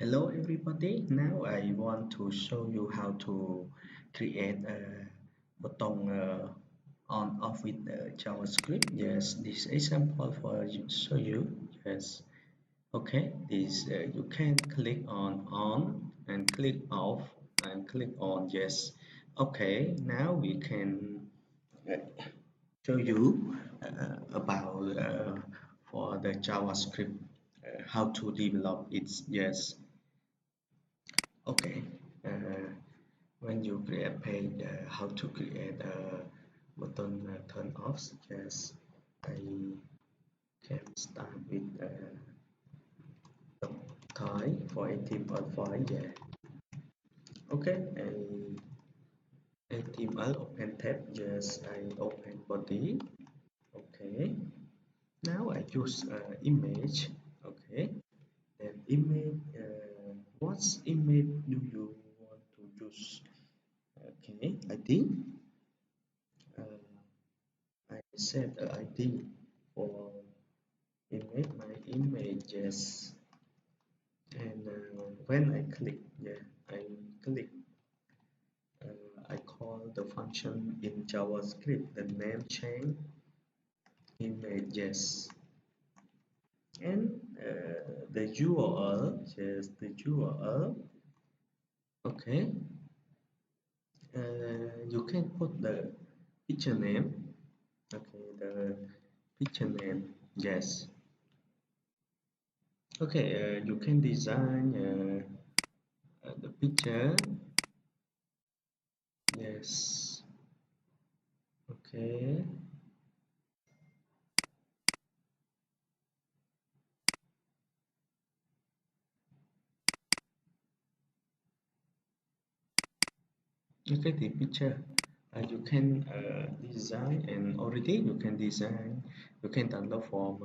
Hello everybody, now I want to show you how to create a button on off with JavaScript. Yes, this example for you show you. Yes, okay, this you can click on and click off and click on. Yes, okay, now we can uh, show you about for the JavaScript how to develop it. Yes. Okay, when you create page, how to create a button turn off? Yes, I can start with the type for HTML5. Yeah. Okay, HTML open tab. Yes, I open body. Okay, now I use image. Okay, then image. What image do you want to use? Okay, I think. Uh, I set a ID for my images, and when I click, yeah, I call the function in JavaScript the name change images, and the URL, yes, the URL. Okay, you can put the picture name. Okay, the picture name, yes. Okay, you can design the picture. Yes. Okay. Okay, the picture. You can design, and already you can design. You can download from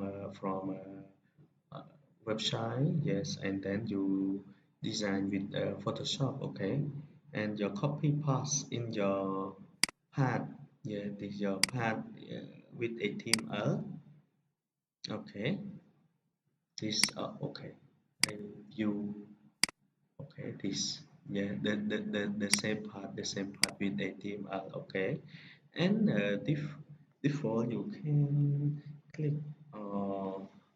website. Yes, and then you design with Photoshop. Okay, and your copy paste in your path. Yeah, this your path with HTML. Okay, this okay. I you okay this, yeah, the same part with HTML. Okay, and default you can click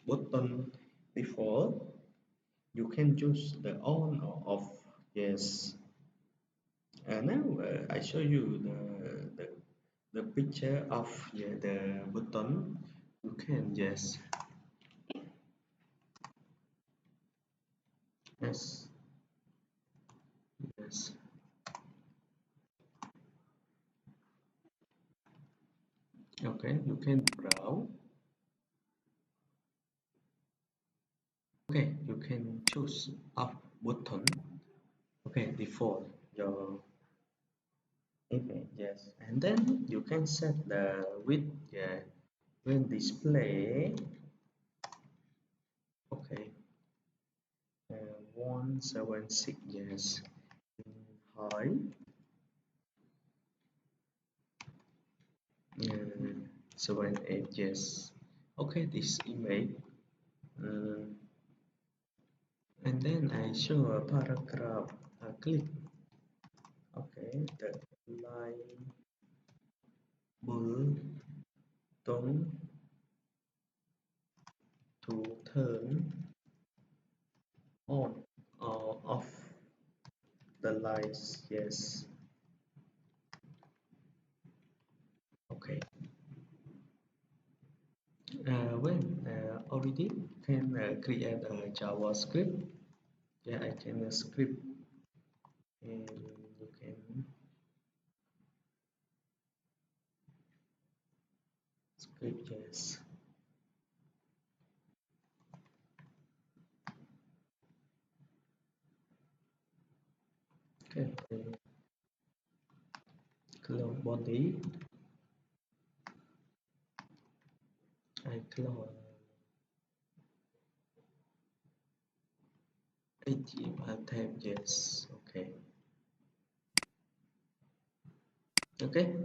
button default. You can choose the on or off. Yes, and now I show you the picture of, yeah, the button. You can, yes, yes, yes. Okay, you can browse. Okay, you can choose up button. Okay, default your image, yes, and then you can set the width. Yeah, when display. Okay, 176. Yes, height 78. Yes. Okay, this image. Um, and then I show a paragraph. Click. Okay, the line button to turn on or off the lights. Yes. Okay. When already can create a JavaScript. Yeah, I can script, and you can script. Yes. Okay. Close body. I close HTML tab. Yes. Okay. Okay.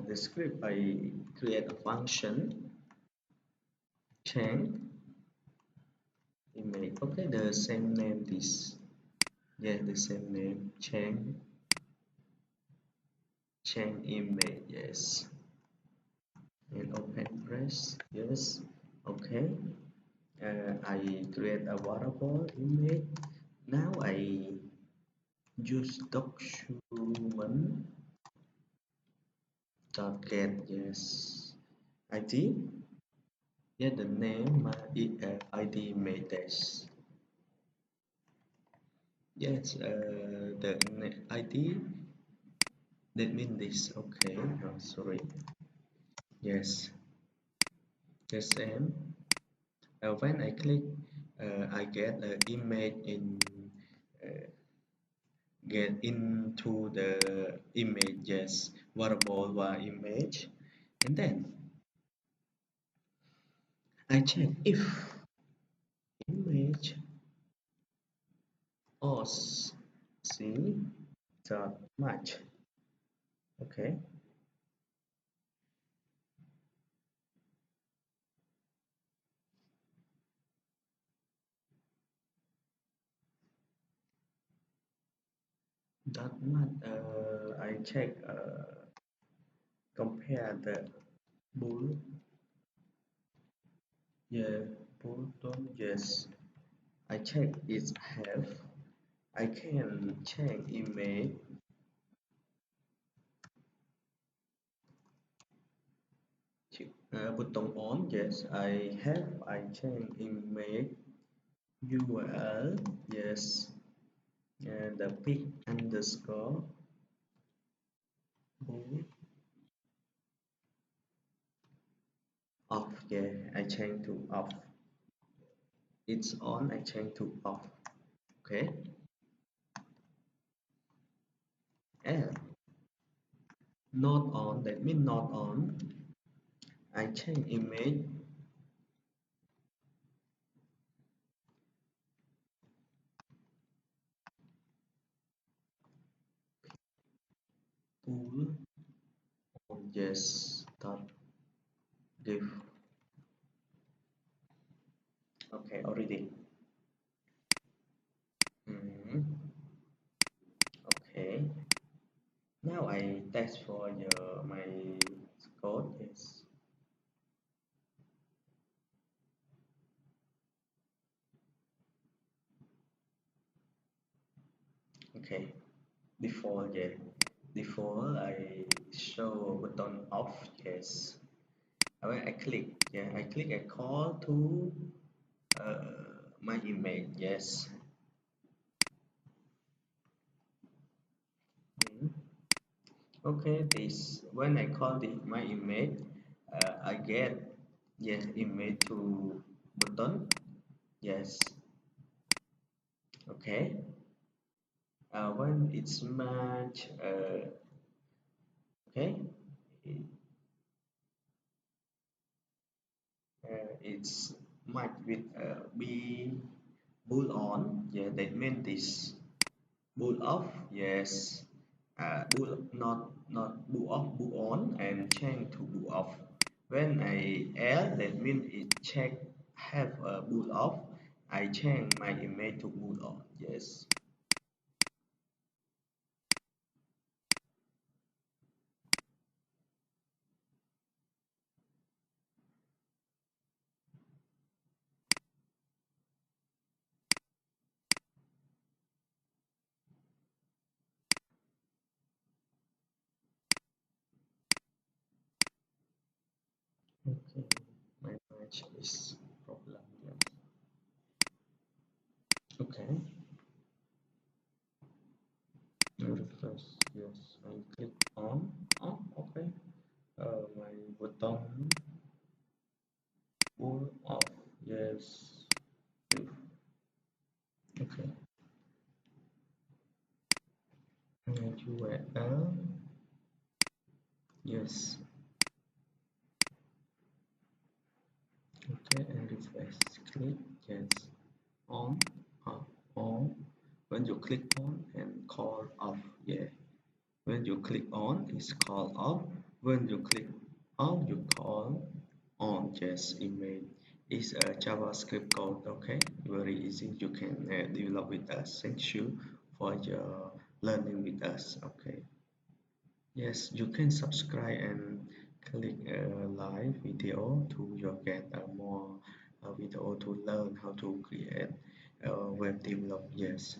The script, I create a function change image. Okay, the same name this. Yeah, the same name. Change image. Yes. And open press. Yes. Okay. I create a variable image. Now I use document dot get. Yes. ID. Yeah, the name ID method. Yes, the ID that means this. Okay, oh, sorry. Yes, the same. When I click, I get an image uh, get into the image. Yes, variable var image, and then I check if image os c dot match. Okay, dot match. I check. Compare the bull. Yeah, button. Yes, I check its have. I can change image. Button on. Yes, I have. I change image URL. Yes, and the pic underscore bull off. Yeah, I change to off. It's on. I change to off. Okay. And not on. That means not on. I change image bull on. Yes. Dot div. Okay, already. Okay. Now I test for your my code is okay. Before I show button off. Yes. When I click, yeah, I click a call to my email. Yes. Mhm. Okay. This when I call my email, I get yes email to button. Yes. Okay. When it's match. Okay. It's matched with B bull on. Yeah, that means this bull off. Yes, bull not bull off, bull on, and change to bull off. When I add, that means it check have a bull off. I change my image to bull on. Yes. Okay. My match is problem. Yes. Okay. Refresh. Yes. I click on. Oh, okay. My button pull off. Yes. Okay. URL. Yes. Okay. And refresh. Click. Yes. On. Off. On. When you click on and call off. Yeah. When you click on, it's call off. When you click on, you call on. Yes. Image is a JavaScript code. Okay. Very easy. You can develop with us. Thank you for your learning with us. Okay. Yes, you can subscribe and click a live video to you get a more video to learn how to create a web develop. Yes.